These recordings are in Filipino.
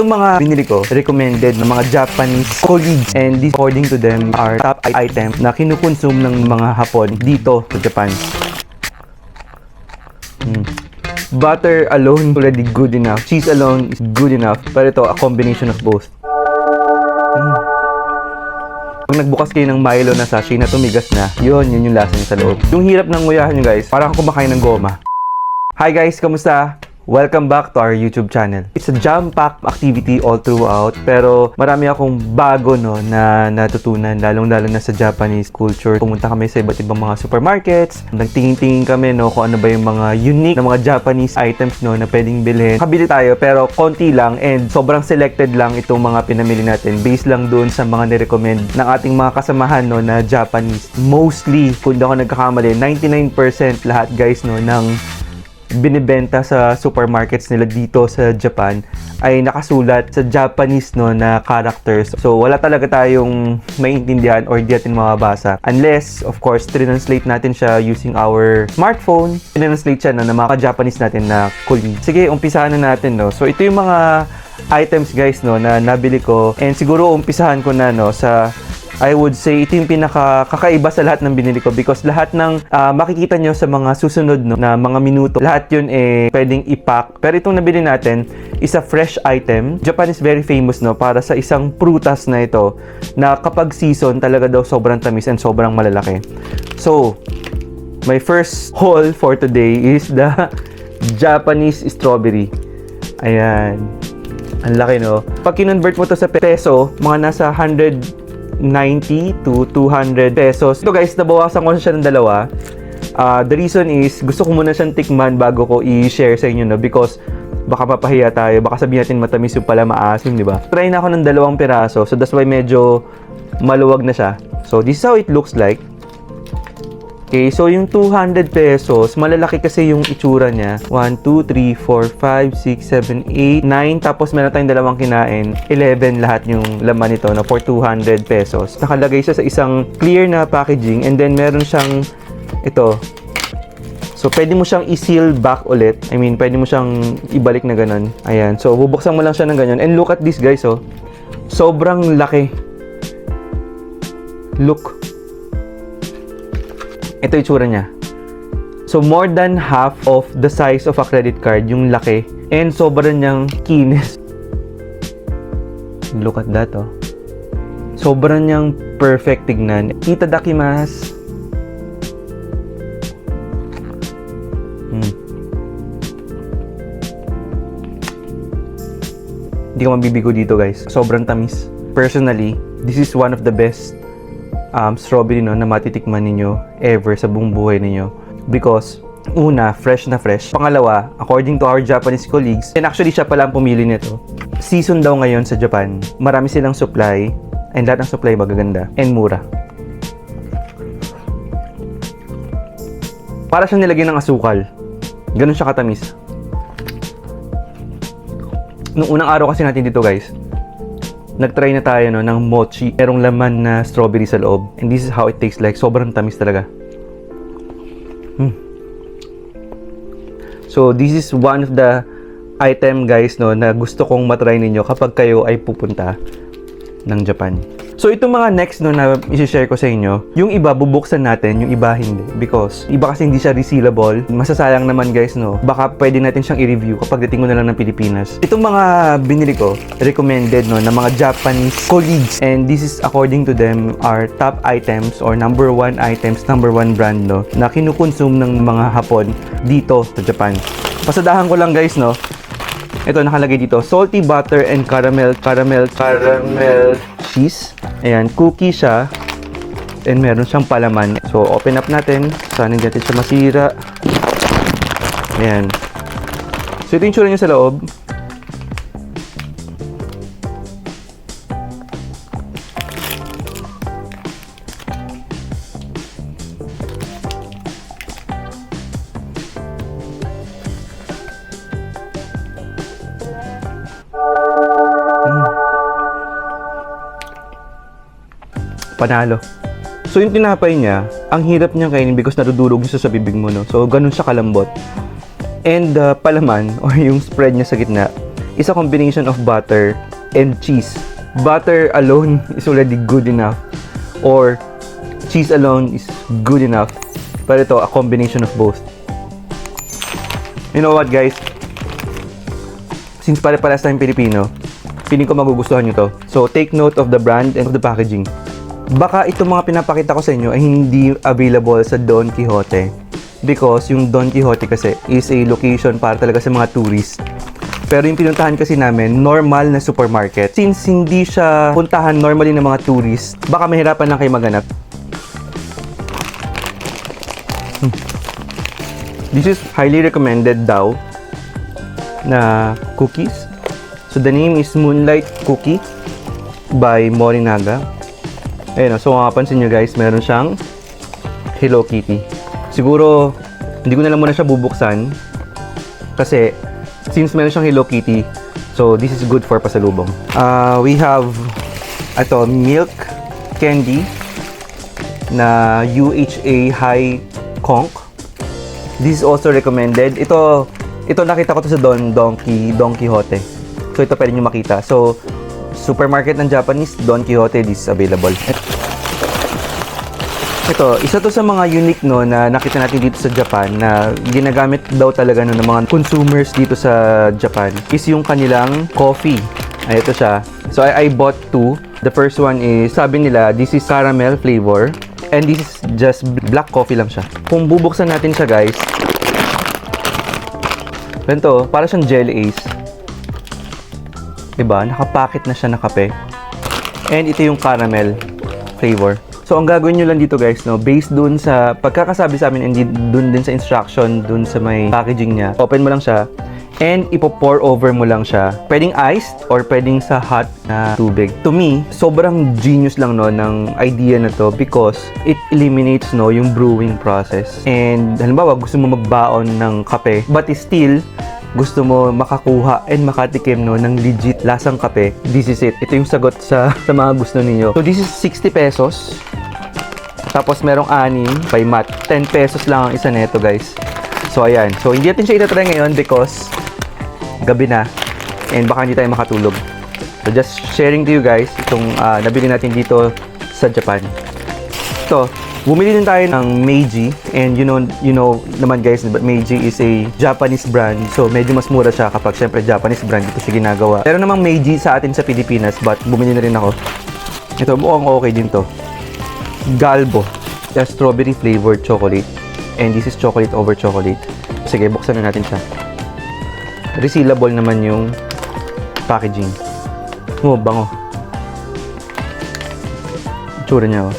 Yung mga binili ko, recommended ng mga Japanese colleagues, and this according to them are top item na kinukonsume ng mga Hapon dito sa Japan. Butter alone already good enough. Cheese alone is good enough. Pero ito, a combination of both. Pag nagbukas kayo ng Milo na sachet na tumigas na, yun yung lasa niya sa loob. Yung hirap ng nguyahan nyo guys, parang kumakain ng goma. Hi guys, kamusta? Welcome back to our YouTube channel. It's a jam-packed activity all throughout, pero marami akong bago na natutunan, lalong-lalo na sa Japanese culture. Pumunta kami sa iba't ibang mga supermarkets, nagtingin-tingin kami kung ano ba yung mga unique na mga Japanese items na pwedeng bilhin. Kabili tayo pero konti lang and sobrang selected lang itong mga pinamili natin based lang doon sa mga nirecommend ng ating mga kasamahan na Japanese. Mostly, kung di ako nagkakamali, 99% lahat guys ng binibenta sa supermarkets nila dito sa Japan ay nakasulat sa Japanese na characters. So wala talaga tayong maintindihan or di natin mababasa unless of course translate natin siya using our smartphone. Translate siya ng mga Japanese natin na colleagues. Sige, umpisahan na natin So ito yung mga items guys na nabili ko, and siguro umpisahan ko na sa I would say ito yung pinakakaiba sa lahat ng binili ko because lahat ng makikita nyo sa mga susunod na mga minuto, lahat yun pwedeng i-pack. Pero itong nabili natin is a fresh item. Japan is very famous para sa isang prutas na ito na kapag season talaga daw sobrang tamis and sobrang malalaki. So, my first haul for today is the Japanese strawberry. Ayan. Ang laki Pag kinonvert mo to sa peso, mga nasa 190 to 200 pesos. Ito guys, nabawasan ko siya ng dalawa. The reason is, gusto ko muna siyang tikman bago ko i-share sa inyo because baka mapahiya tayo, baka sabihin natin matamis yung pala maasim, di ba? Try na ako ng 2 piraso, so that's why medyo maluwag na siya. So this is how it looks like. Okay, so yung 200 pesos, malalaki kasi yung itsura niya. 1, 2, 3, 4, 5, 6, 7, 8, 9. Tapos meron tayong 2 kinain. 11 lahat yung laman nito for 200 pesos. Nakalagay siya sa isang clear na packaging, and then meron siyang ito. So pwede mo siyang i-seal back ulit. I mean, pwede mo siyang ibalik na ganun. Ayan, so bubuksan mo lang siya ng ganyan. And look at this guys Sobrang laki. Look. Ito yung itsura niya. So, more than half of the size of a credit card, yung laki. And sobrang niyang kinis. Look at that, Sobrang niyang perfect tignan. Itadakimasu. Hindi ka mabibigo dito, guys. Sobrang tamis. Personally, this is one of the best strawberry na matitikman ninyo ever sa buong buhay ninyo because una, fresh na fresh. Pangalawa, according to our Japanese colleagues, and actually siya pala ang pumili nito, season daw ngayon sa Japan, marami silang supply and lahat ng supply magaganda and mura. Para siyang nilagyan ng asukal, ganun siya katamis. Nung unang araw kasi natin dito guys, nagtry na tayo ng mochi. Merong laman na strawberry sa loob. And this is how it tastes like. Sobrang tamis talaga. So, this is one of the item guys na gusto kong matry ninyo kapag kayo ay pupunta ng Japan. So, itong mga next na i-share ko sa inyo, yung iba bubuksan natin, yung iba hindi. Because, iba kasi hindi siya resealable. Masasayang naman guys Baka pwede natin siyang i-review kapag dating mo na lang ng Pilipinas. Itong mga binili ko, recommended ng mga Japanese colleagues. And this is according to them are top items or number 1 items, number 1 brand na kinukonsume ng mga Hapon dito sa Japan. Pasadahan ko lang guys Ito nakalagay dito, salty butter and caramel cheese. Ayan, cookie siya. And meron siyang palaman. So, open up natin. Sana hindi natin siya masira. Ayan. So, ito yung tsura niya sa loob. Panalo. So yung tinapay niya, ang hirap niya kainin because nadudurog siya sa bibig mo So ganun siya kalambot. And palaman or yung spread niya sa gitna is a combination of butter and cheese. Butter alone is already good enough, or cheese alone is good enough. Pero ito, a combination of both. You know what, guys? Since pare-parehas tayong Pilipino, feeling ko magugustuhan nyo to. So, take note of the brand and of the packaging. Baka itong mga pinapakita ko sa inyo ay hindi available sa Don Quijote. Because yung Don Quijote kasi is a location para talaga sa mga tourists. Pero yung pinuntahan kasi namin, normal na supermarket. Since hindi siya puntahan normally ng mga tourists, baka mahirapan lang kayo maghanap. This is highly recommended daw na cookies. So the name is Moonlight Cookie by Morinaga. Ayun, so mapapansin nyo guys, meron siyang Hello Kitty. Siguro, hindi ko na lang muna siya bubuksan. Kasi, since meron siyang Hello Kitty, so this is good for pasalubong. We have, ito, milk candy na UHA High Conch. This is also recommended. Ito nakita ko to sa Don Quijote. So ito pwede nyo makita. So, supermarket ng Japanese, Don Quijote, this is available. Ito, isa to sa mga unique no na nakita natin dito sa Japan na ginagamit daw talaga no ng mga consumers dito sa Japan is yung kanilang coffee. Ay, ito siya. So I bought two. The first one is, sabi nila, this is caramel flavor and this is just black coffee lang siya. Kung bubuksan natin siya guys, ganito, para siyang jelly ace. Diba? Nakapacket na siya na kape. And ito yung caramel flavor. So, ang gagawin nyo lang dito guys, no, based dun sa pagkakasabi sa amin and dun din sa instruction, dun sa may packaging niya, open mo lang siya and ipo-pour over mo lang siya. Pwedeng iced or pwedeng sa hot na tubig. To me, sobrang genius lang no ng idea na to because it eliminates no yung brewing process. And halimbawa, gusto mo magbaon ng kape but still gusto mo makakuha and makatikim no ng legit lasang kape, this is it. Ito yung sagot sa mga gusto niyo. So this is 60 pesos. Tapos merong 6 by Matt. 10 pesos lang ang isa nito guys. So ayan. So hindi natin siya itatry ngayon because gabi na and baka hindi tayo makatulog. So just sharing to you guys itong nabili natin dito sa Japan. Ito, bumili din tayo ng Meiji and you know naman guys, Meiji is a Japanese brand. So medyo mas mura siya kapag syempre Japanese brand dito siya ginagawa. Pero namang Meiji sa atin sa Pilipinas but bumili na rin ako. Ito mukhang okay din to. Galbo, the strawberry flavored chocolate and this is chocolate over chocolate. Sige, buksan na natin siya. Resealable naman yung packaging. Oh, bango. Itsura niya oh.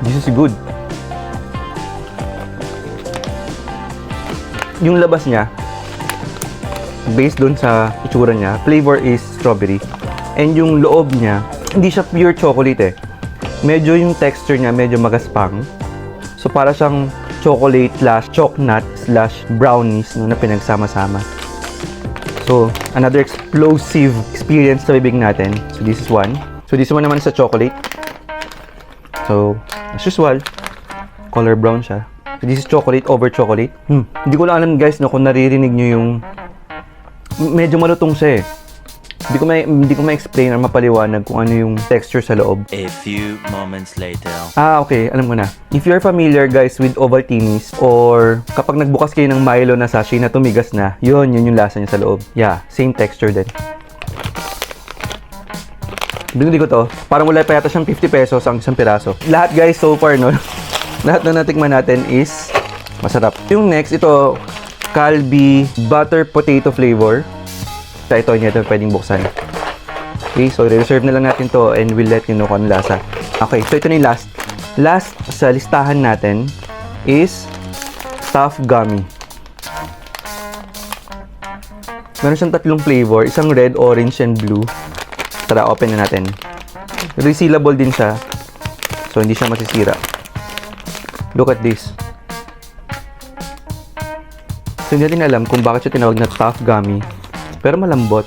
This is good. Yung labas niya, based dun sa itsura niya, flavor is strawberry. And yung loob niya, hindi siya pure chocolate eh. Medyo yung texture niya, medyo magaspang. So para siyang chocolate slash chocolate slash brownies no, na pinagsama-sama. So, another explosive experience sa bibig natin. So this is one. So this one naman is sa chocolate. So, as usual, color brown siya. So this is chocolate over chocolate. Hindi ko lang alam guys no, kung naririnig nyo yung medyo malutong siya eh. Hindi ko ma-explain or mapaliwanag kung ano yung texture sa loob. A few moments later. Okay. Alam ko na. If you're familiar guys with Ovaltinis or kapag nagbukas kayo ng Milo na sachet na tumigas na, yun yung lasa niya sa loob. Yeah, same texture din. Binili ko to. Parang wala pa yata siyang 50 pesos ang isang piraso. Lahat guys so far no, lahat na natikman natin is masarap. Yung next, ito Calbee butter potato flavor. Ito hindi natin pwedeng buksan. Okay, so reserve na lang natin to and we'll let you know kung ano lasa. Okay, so ito na yung last. Last sa listahan natin is stuffed gummy. Meron siyang tatlong flavor, isang red, orange, and blue. Tara, open na natin. Resealable din siya. So, hindi siya masisira. Look at this. So, hindi natin alam kung bakit siya tinawag na stuffed gummy. Pero malambot.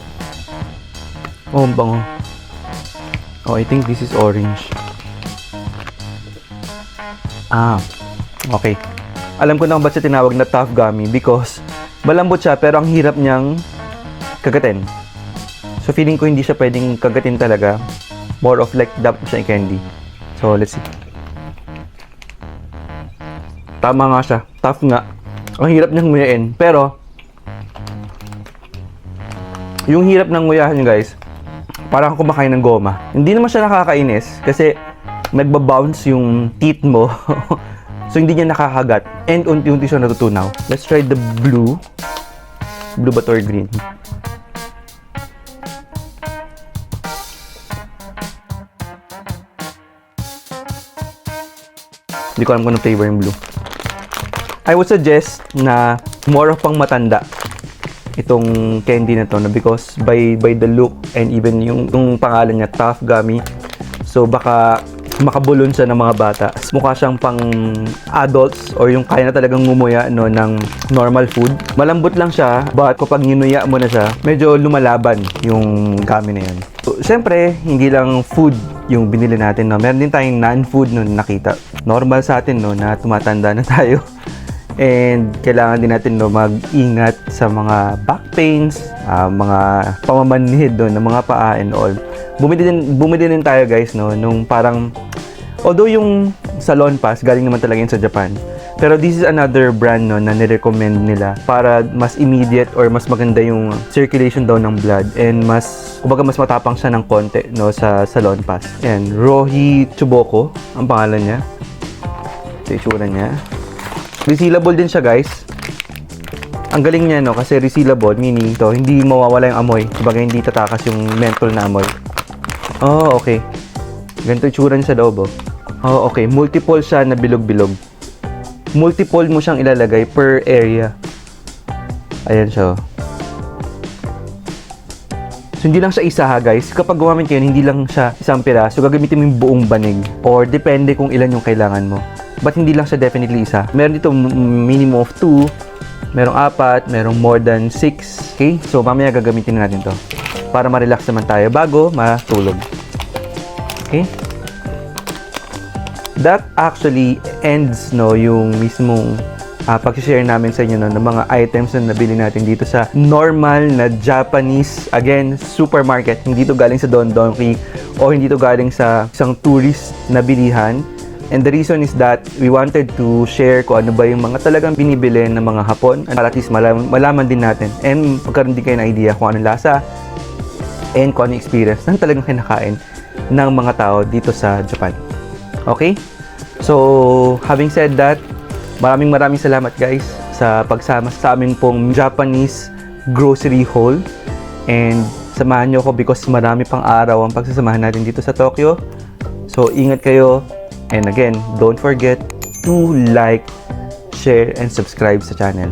Oh, ang bango. Oh, I think this is orange. Okay. Alam ko na kung ba't siya tinawag na tough gummy because malambot siya pero ang hirap niyang kagatin. So feeling ko hindi siya pwedeng kagatin talaga. More of like dump siya yung candy. So let's see. Tama nga siya. Tough nga. Ang hirap niyang nguyain. Pero yung hirap ng nguyahan guys, parang kumakain ng goma. Hindi naman siya nakakainis kasi nagbabounce yung teeth mo. So, hindi niya nakakagat. And unti-unti siya natutunaw. Let's try the blue. Blue ba to or green? Hindi ko alam kung anong flavor yung blue. I would suggest na more of pang matanda itong candy na to na because by the look and even yung pangalan niya, tough gummy. So, baka makabulon siya ng mga bata. Mukha siyang pang adults or yung kaya na talagang ngumuya no, ng normal food. Malambot lang siya, but kapag ninuya mo na siya, medyo lumalaban yung gummy na yun. So, syempre, hindi lang food yung binili natin. No? Meron din tayong non-food no, nakita. Normal sa atin no, na tumatanda na tayo. And kailangan din natin no, mag-ingat sa mga back pains, mga pamamanhid no, ng mga paa and all. Bumili din tayo guys no, nung parang although yung Salon Pass galing naman talaga yun sa Japan. Pero this is another brand no, na nirecommend nila para mas immediate or mas maganda yung circulation daw ng blood and mas, kumbaga mas matapang siya ng konti no, sa Salon Pass. Ayan, Rohi Chuboko ang pangalan niya. Ito yung itsura niya. Resealable din siya guys. Ang galing niya no, kasi resealable meaning to hindi mawawala yung amoy. Kumbaga hindi tatakas yung menthol na amoy. Oh, okay. Ganito yung tsura niya sa loob, oh. Oh, okay. Multiple siya na bilog-bilog. Multiple mo siyang ilalagay per area. Ayan siya, oh. So, hindi lang siya isa ha, guys. Kapag gumamit kayo, hindi lang siya isang piraso. Gagamitin mo yung buong banig. Or depende kung ilan yung kailangan mo. But hindi lang siya definitely isa. Meron dito minimum of 2. Merong 4. Merong more than 6. Okay? So, mamaya gagamitin natin to. Para ma-relax naman tayo bago matulog. Okay? That actually ends no yung mismong pag-share namin sa inyo no, ng mga items na nabili natin dito sa normal na Japanese, again, supermarket. Hindi to galing sa Don Donki o hindi to galing sa isang tourist na bilihan. And the reason is that we wanted to share kung ano ba yung mga talagang binibili ng mga Hapon para at least malaman din natin and magkaroon din kayo ng idea kung anong lasa and kung ano experience ng talagang kinakain ng mga tao dito sa Japan. Okay? So, having said that, maraming salamat guys sa pagsama sa amin pong Japanese grocery haul. And samahan nyo ko because marami pang araw ang pagsasamahan natin dito sa Tokyo. So, ingat kayo. And again, don't forget to like, share, and subscribe sa channel.